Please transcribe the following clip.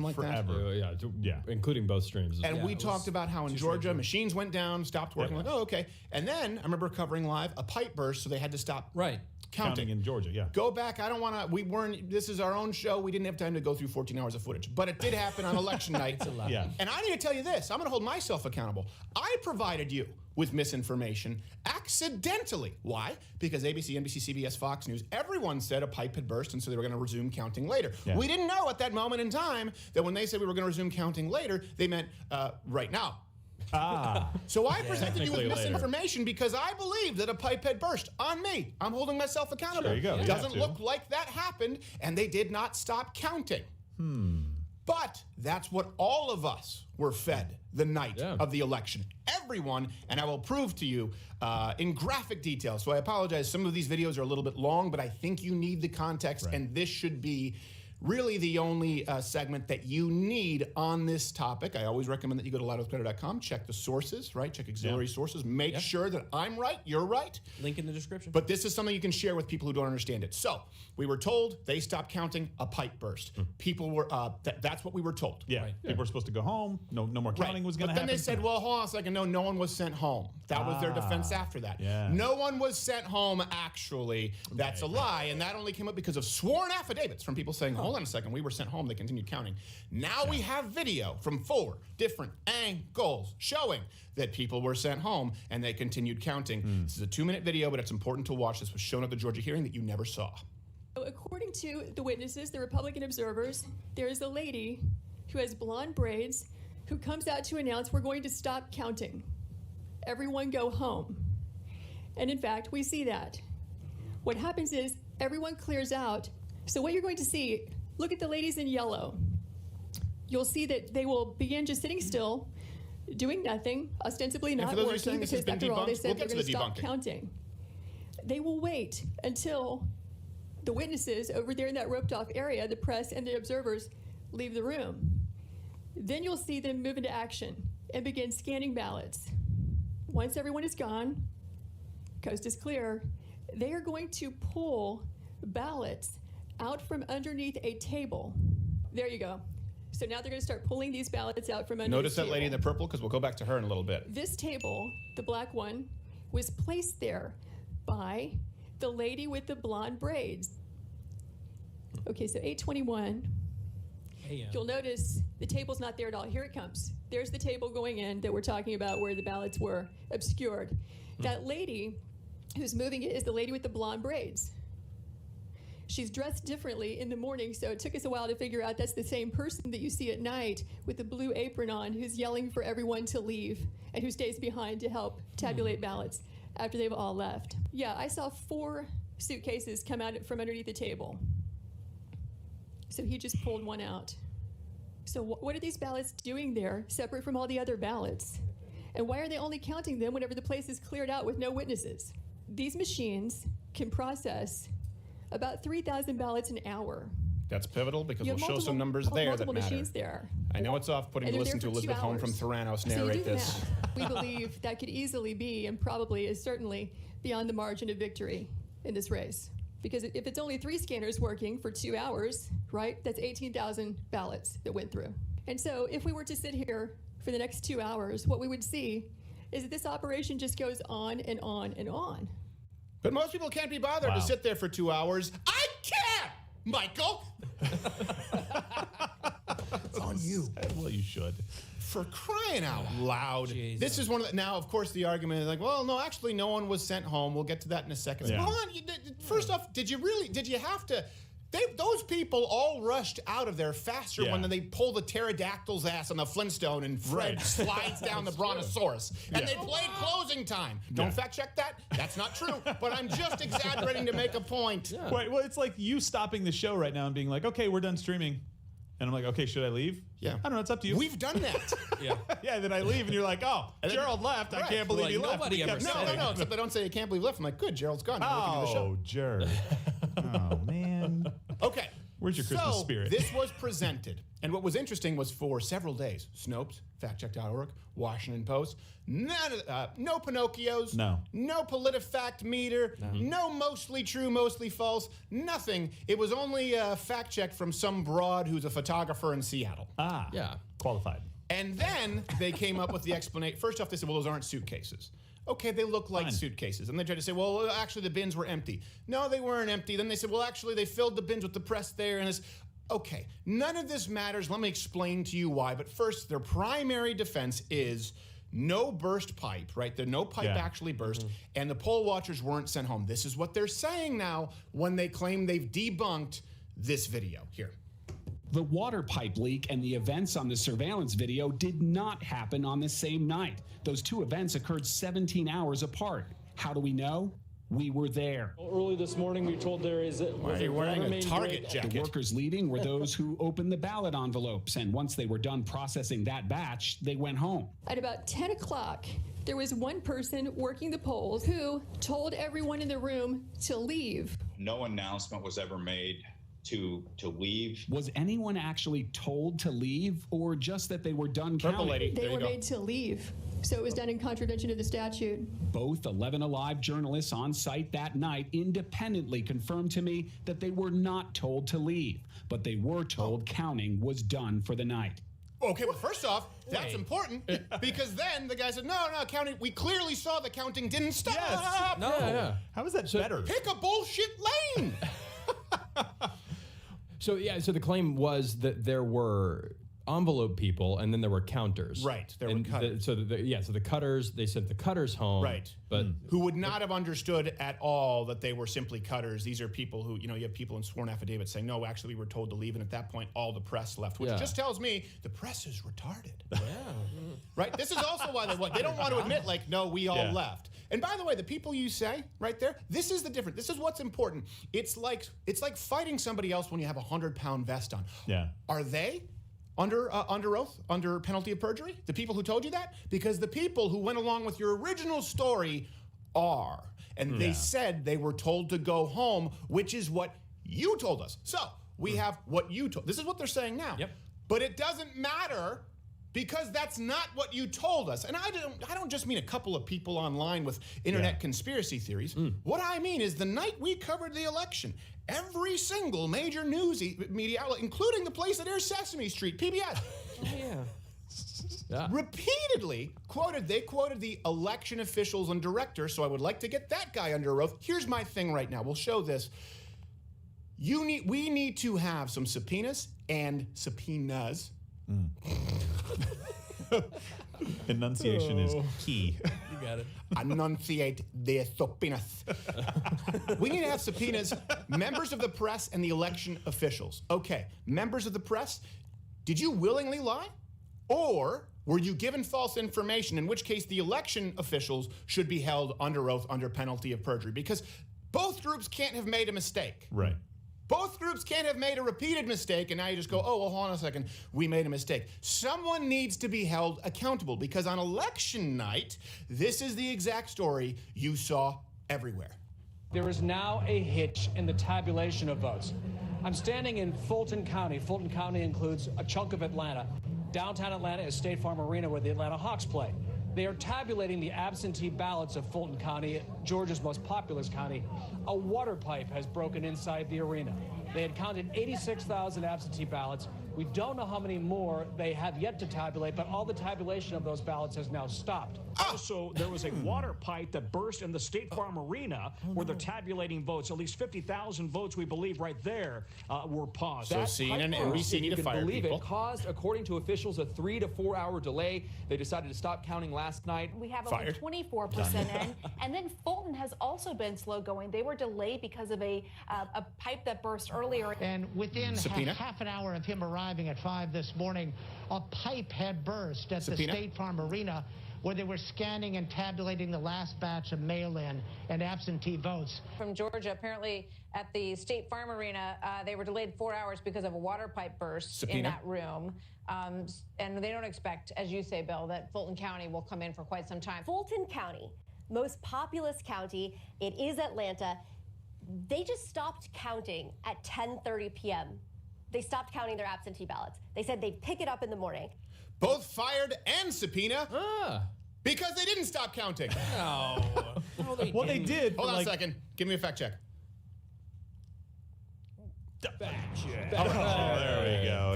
like forever. Yeah, including both streams. And we talked about how in Georgia machines went down, stopped working. Like, oh, okay. And then I remember covering live a pipe burst, so they had to stop. Counting in Georgia, yeah. Go back. I don't want to. This is our own show. We didn't have time to go through 14 hours of footage, but it did happen on election night. Yeah. And I need to tell you this. I'm going to hold myself accountable. I provided you with misinformation accidentally. Why? Because ABC, NBC, CBS, Fox News, everyone said a pipe had burst, and so they were going to resume counting later. Yeah. We didn't know at that moment in time that when they said we were going to resume counting later, they meant right now. So I presented you with misinformation because I believed that a pipe had burst on me. I'm holding myself accountable. There you go. It doesn't look like that happened, and they did not stop counting. But that's what all of us were fed the night of the election. Everyone, and I will prove to you in graphic detail. So I apologize. Some of these videos are a little bit long, but I think you need the context, and this should be really the only segment that you need on this topic. I always recommend that you go to loudwithcreditor.com, check the sources, right? Check auxiliary sources. Make sure that I'm right, you're right. Link in the description. But this is something you can share with people who don't understand it. So we were told they stopped counting, a pipe burst. People were, that's what we were told. Yeah, people were supposed to go home. No more counting was going to happen. But then they said, well, hold on a second. No one was sent home. That was their defense after that. Yeah. No one was sent home, actually. That's a lie. And that only came up because of sworn affidavits from people saying, hold on a second, we were sent home. They continued counting. Now we have video from 4 different angles showing that people were sent home and they continued counting. This is a 2-minute video, but it's important to watch. This was shown at the Georgia hearing that you never saw. According to the witnesses, the Republican observers, there is a lady who has blonde braids who comes out to announce we're going to stop counting. Everyone go home. And in fact, we see that. What happens is everyone clears out. So what you're going to see, look at the ladies in yellow. You'll see that they will begin just sitting still, doing nothing, ostensibly not working, because after all, they said they're going to stop counting. They will wait until the witnesses over there in that roped-off area, the press and the observers, leave the room. Then you'll see them move into action and begin scanning ballots. Once everyone is gone, coast is clear, they are going to pull ballots out from underneath a table. There you go. So now they're going to start pulling these ballots out from underneath. Notice that lady in the purple, because we'll go back to her in a little bit. This table, the black one, was placed there by the lady with the blonde braids. Okay, so 8:21. You'll notice the table's not there at all. Here it comes. There's the table going in that we're talking about where the ballots were obscured. That lady who's moving it is the lady with the blonde braids. She's dressed differently in the morning, so it took us a while to figure out that's the same person that you see at night with the blue apron on who's yelling for everyone to leave and who stays behind to help tabulate ballots after they've all left. Yeah, I saw 4 suitcases come out from underneath the table. So he just pulled one out. So what are these ballots doing there, separate from all the other ballots? And why are they only counting them whenever the place is cleared out with no witnesses? These machines can process about 3,000 ballots an hour. That's pivotal because we'll show some numbers there that matter. Machines there. I know it's off-putting to listen to Elizabeth Holm from Theranos narrate this. We believe that could easily be, and probably is certainly, beyond the margin of victory in this race. Because if it's only 3 scanners working for 2 hours, right, that's 18,000 ballots that went through. And so if we were to sit here for the next 2 hours, what we would see is that this operation just goes on and on and on. But most people can't be bothered to sit there for 2 hours. I can, Michael. It's on you. Well, you should. For crying out loud. Jesus. This is one of the, now, of course, the argument is like, well, no, actually, no one was sent home. We'll get to that in a second. Yeah. Hold on. First off, did you have to? Those people all rushed out of there faster when they pull the pterodactyl's ass on the Flintstone and Fred slides down the brontosaurus. And they played closing time. Don't fact check that. That's not true. But I'm just exaggerating to make a point. Yeah. Wait, well, it's like you stopping the show right now and being like, okay, we're done streaming. And I'm like, okay, should I leave? Yeah. I don't know, it's up to you. We've done that. Yeah, then I leave and you're like, oh, Gerald left. I can't believe he left. Nobody ever said No, except they don't say you can't believe he left. I'm like, good, Gerald's gone. Now we can do the show. Jared. Oh, man. Okay, Where's your Christmas spirit? This was presented. And what was interesting was for several days, Snopes, factcheck.org, Washington Post, no Pinocchios, no PolitiFact meter, no mostly true, mostly false, nothing. It was only a fact check from some broad who's a photographer in Seattle. Qualified. And then they came up with the explanation. First off, they said, well, those aren't suitcases. Okay, they look like suitcases. And they tried to say, well, actually, the bins were empty. No, they weren't empty. Then they said, well, actually, they filled the bins with the press there. And it's, okay, none of this matters. Let me explain to you why. But first, their primary defense is no burst pipe, right? No pipe actually burst. And the poll watchers weren't sent home. This is what they're saying now when they claim they've debunked this video. Here. The water pipe leak and the events on the surveillance video did not happen on the same night. Those two events occurred 17 hours apart. How do we know? We were there. Early this morning, we were told there is... Why are you wearing a Target jacket? The workers leaving were those who opened the ballot envelopes, and once they were done processing that batch, they went home. At about 10 o'clock, there was one person working the polls who told everyone in the room to leave. No announcement was ever made to leave. Was anyone actually told to leave, or just that they were done counting? Purple lady. They were made to leave. So it was done in contravention of the statute. Both 11 Alive journalists on site that night independently confirmed to me that they were not told to leave, but they were told counting was done for the night. Okay, well, first off, that's important because then the guy said, no, counting. We clearly saw the counting didn't stop. Yes. No. How is that better? Pick a bullshit lane. So the claim was that there were envelope people and then there were counters. Right, there were cutters. So the cutters, they sent the cutters home. Right. But who would not have understood at all that they were simply cutters. These are people who, you have people in sworn affidavits saying, no, actually we were told to leave. And at that point, all the press left, which just tells me the press is retarded. Yeah. Right? This is also why they don't want to admit, like, no, we all left. And by the way, the people you say right there, this is the difference. This is what's important. It's like fighting somebody else when you have a 100-pound vest on. Yeah. Are they under oath, under penalty of perjury? The people who told you that? Because the people who went along with your original story are. And they said they were told to go home, which is what you told us. So we have what you told. This is what they're saying now. Yep. But it doesn't matter because that's not what you told us. And I don't just mean a couple of people online with internet conspiracy theories. What I mean is the night we covered the election, every single major news media outlet, including the place that airs Sesame Street, PBS, repeatedly quoted the election officials and directors. So I would like to get that guy under oath. Here's my thing right now. We'll show this. We need to have some subpoenas and subpoenas. Enunciation is key. you got it. Enunciate the subpoenas. We need to have subpoenas, members of the press and the election officials. Okay, members of the press, did you willingly lie? Or were you given false information, in which case the election officials should be held under oath under penalty of perjury? Because both groups can't have made a mistake. Right. Both groups can't have made a repeated mistake, and now you just go, oh, well, hold on a second, we made a mistake. Someone needs to be held accountable, because on election night, this is the exact story you saw everywhere. There is now a hitch in the tabulation of votes. I'm standing in Fulton County. Fulton County includes a chunk of Atlanta. Downtown Atlanta is State Farm Arena, where the Atlanta Hawks play. They are tabulating the absentee ballots of Fulton County, Georgia's most populous county. A water pipe has broken inside the arena. They had counted 86,000 absentee ballots. We don't know how many more they have yet to tabulate, but all the tabulation of those ballots has now stopped. Also, there was a water pipe that burst in the State Farm Arena where they're tabulating votes. At least 50,000 votes, we believe, right there were paused. So CNN and NBC need to fire people. It caused, according to officials, a 3 to 4 hour delay. They decided to stop counting last night. We have only 24% in. And then Fulton has also been slow going. They were delayed because of a pipe that burst earlier. And within half an hour of him arriving at 5 this morning, a pipe had burst at the State Farm Arena, where they were scanning and tabulating the last batch of mail-in and absentee votes. From Georgia, apparently at the State Farm Arena, they were delayed 4 hours because of a water pipe burst in that room. And they don't expect, as you say, Bill, that Fulton County will come in for quite some time. Fulton County, most populous county. It is Atlanta. They just stopped counting at 10:30 p.m. They stopped counting their absentee ballots. They said they'd pick it up in the morning. Both fired and subpoena because they didn't stop counting. No. Well, they did. Hold on a second. Give me a fact check. Fact check. Oh, there we go.